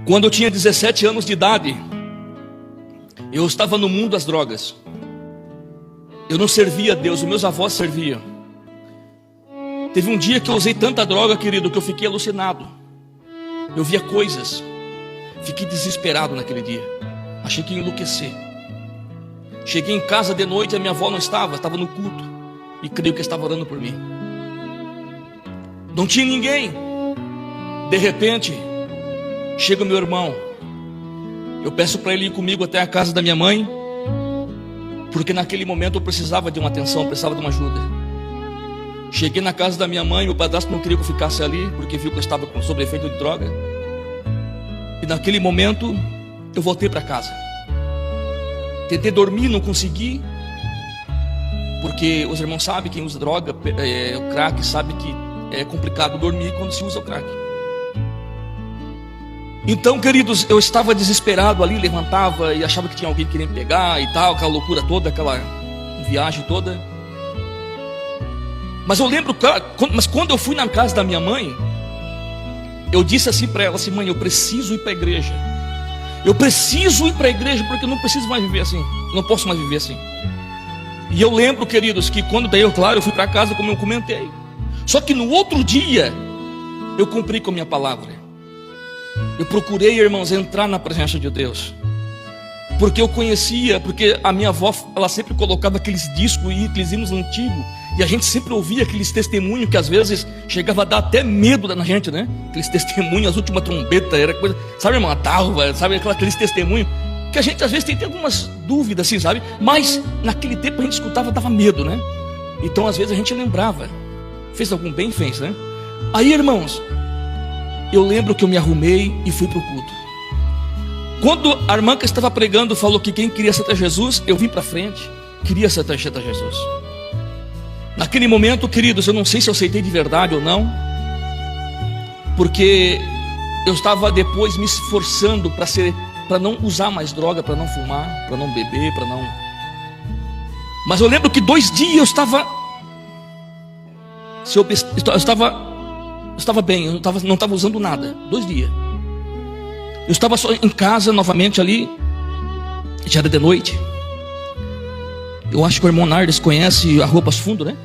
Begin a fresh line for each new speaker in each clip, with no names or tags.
Quando eu tinha 17 anos de idade, eu estava no mundo das drogas. Eu não servia a Deus, os meus avós serviam. Teve um dia que eu usei tanta droga, querido, que eu fiquei alucinado. Eu via coisas. Fiquei desesperado naquele dia. Achei que ia enlouquecer. Cheguei em casa de noite, a minha avó não estava no culto. E creio que estava orando por mim. Não tinha ninguém. De repente, chega o meu irmão. Eu peço para ele ir comigo até a casa da minha mãe, porque naquele momento eu precisava de uma atenção, precisava de uma ajuda. Cheguei na casa da minha mãe, meu padrasto não queria que eu ficasse ali, porque viu que eu estava sob efeito de droga. E naquele momento, eu voltei para casa. Tentei dormir, não consegui, porque os irmãos sabem, quem usa droga, o crack, sabe que é complicado dormir quando se usa o crack. Então, queridos, eu estava desesperado ali, levantava e achava que tinha alguém querendo pegar e tal, aquela loucura toda, aquela viagem toda. Mas eu lembro, mas quando eu fui na casa da minha mãe, eu disse assim para ela, assim: mãe, eu preciso ir para a igreja. Eu preciso ir para a igreja porque eu não preciso mais viver assim, não posso mais viver assim. E eu lembro, queridos, que quando daí eu fui para casa, como eu comentei. Só que no outro dia, eu cumpri com a minha palavra. Eu procurei, irmãos, entrar na presença de Deus, porque eu conhecia, porque a minha avó, ela sempre colocava aqueles discos e aqueles hinos antigos, e a gente sempre ouvia aqueles testemunhos que às vezes chegava a dar até medo na gente, né? Aqueles testemunhos, as últimas trombetas, era coisa, sabe, irmã, talva, sabe, aqueles testemunhos que a gente às vezes tem algumas dúvidas, assim, sabe? Mas naquele tempo a gente escutava, dava medo, né? Então às vezes a gente lembrava. Fez algum bem? Fez, né? Aí, irmãos, eu lembro que eu me arrumei e fui para o culto. Quando a irmã que estava pregando falou que quem queria aceitar Jesus, eu vim para frente, queria aceitar Jesus. Naquele momento, queridos, eu não sei se eu aceitei de verdade ou não, porque eu estava depois me esforçando para não usar mais droga, para não fumar, para não beber, para não... Mas eu lembro que 2 dias eu estava bem, eu não estava usando nada. 2 dias. Eu estava só em casa novamente ali. Já era de noite. Eu acho que o irmão Nardes conhece a Rua Passo Fundo, né?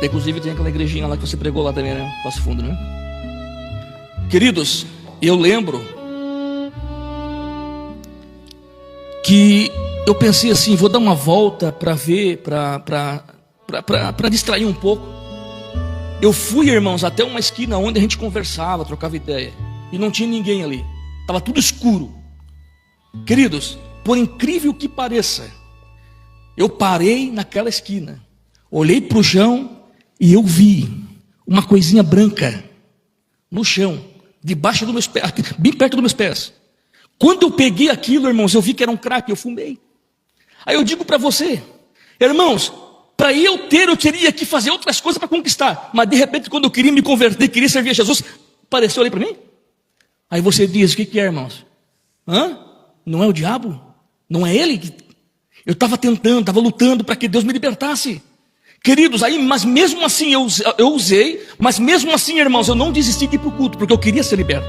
Inclusive tem aquela igrejinha lá que você pregou lá também, né? Passo Fundo, né? Queridos, eu lembro que eu pensei assim: vou dar uma volta para ver, para distrair um pouco. Eu fui, irmãos, até uma esquina onde a gente conversava, trocava ideia, e não tinha ninguém ali, estava tudo escuro. Queridos, por incrível que pareça, eu parei naquela esquina, olhei para o chão e eu vi uma coisinha branca no chão, debaixo dos meus pés, bem perto dos meus pés. Quando eu peguei aquilo, irmãos, eu vi que era um crack, eu fumei. Aí eu digo para você, irmãos, para eu teria que fazer outras coisas para conquistar. Mas de repente, quando eu queria me converter, queria servir a Jesus, apareceu ali para mim. Aí você diz: o que é, irmãos? Não é o diabo? Não é ele? Eu estava tentando, estava lutando para que Deus me libertasse. Queridos, aí, mas mesmo assim eu usei, mas mesmo assim, irmãos, eu não desisti de ir para o culto, porque eu queria ser liberto.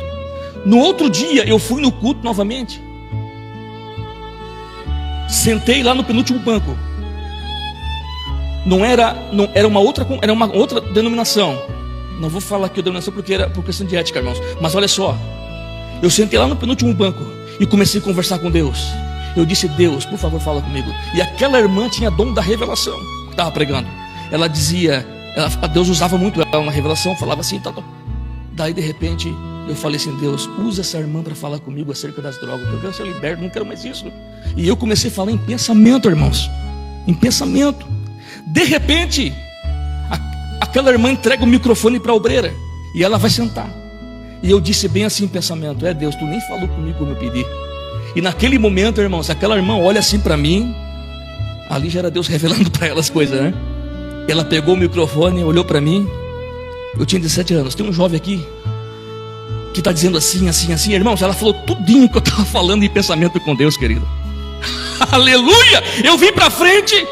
No outro dia, eu fui no culto novamente. Sentei lá no penúltimo banco. Era uma outra denominação. Não vou falar aqui a denominação porque era por questão de ética, irmãos. Mas olha só, eu sentei lá no penúltimo banco e comecei a conversar com Deus. Eu disse: Deus, por favor, fala comigo. E aquela irmã tinha dom da revelação, que estava pregando. Ela dizia, Deus usava muito ela na revelação, falava assim, tal. Daí de repente eu falei assim: Deus, usa essa irmã para falar comigo acerca das drogas, porque eu quero ser liberto, não quero mais isso. E eu comecei a falar em pensamento, irmãos, em pensamento. De repente, aquela irmã entrega o microfone para a obreira e ela vai sentar. E eu disse bem assim em pensamento: é Deus, tu nem falou comigo como eu pedi. E naquele momento, irmãos, aquela irmã olha assim para mim. Ali já era Deus revelando para ela as coisas, né? Ela pegou o microfone, olhou para mim. Eu tinha 17 anos. Tem um jovem aqui que está dizendo assim, assim, assim. Irmãos, ela falou tudinho que eu estava falando em pensamento com Deus, querido. Aleluia! Eu vim para frente.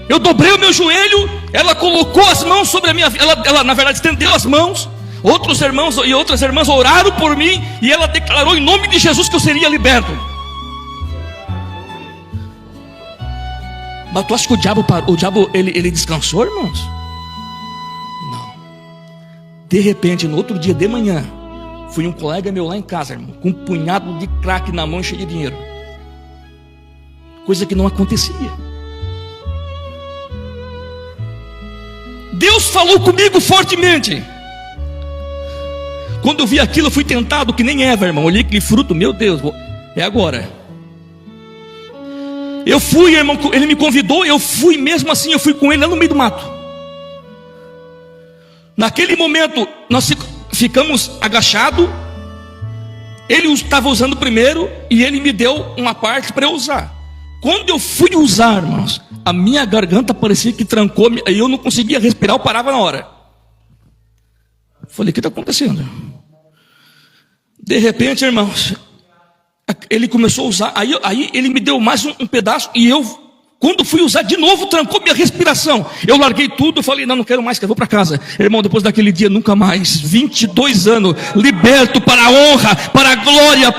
Eu dobrei o meu joelho. Ela colocou as mãos sobre a minha vida. Ela na verdade estendeu as mãos. Outros irmãos e outras irmãs oraram por mim e ela declarou em nome de Jesus que eu seria liberto. Mas tu acha que o diabo ele descansou, irmãos? Não. De repente, no outro dia de manhã, foi um colega meu lá em casa, irmão, com um punhado de crack na mão, cheio de dinheiro. Coisa que não acontecia. Deus falou comigo fortemente. Quando eu vi aquilo, eu fui tentado que nem Eva, irmão. Olhei aquele fruto, meu Deus, é agora. Eu fui, irmão, ele me convidou, eu fui mesmo assim, eu fui com ele lá no meio do mato. Naquele momento, nós ficamos agachados. Ele estava usando primeiro e ele me deu uma parte para eu usar. Quando eu fui usar, irmãos, a minha garganta parecia que trancou, e eu não conseguia respirar, eu parava na hora. Falei, o que está acontecendo? De repente, irmãos, ele começou a usar, aí ele me deu mais um pedaço, e eu, quando fui usar de novo, trancou minha respiração. Eu larguei tudo, eu falei, não quero mais, que eu vou para casa. Irmão, depois daquele dia, nunca mais, 22 anos, liberto para a honra, para a glória,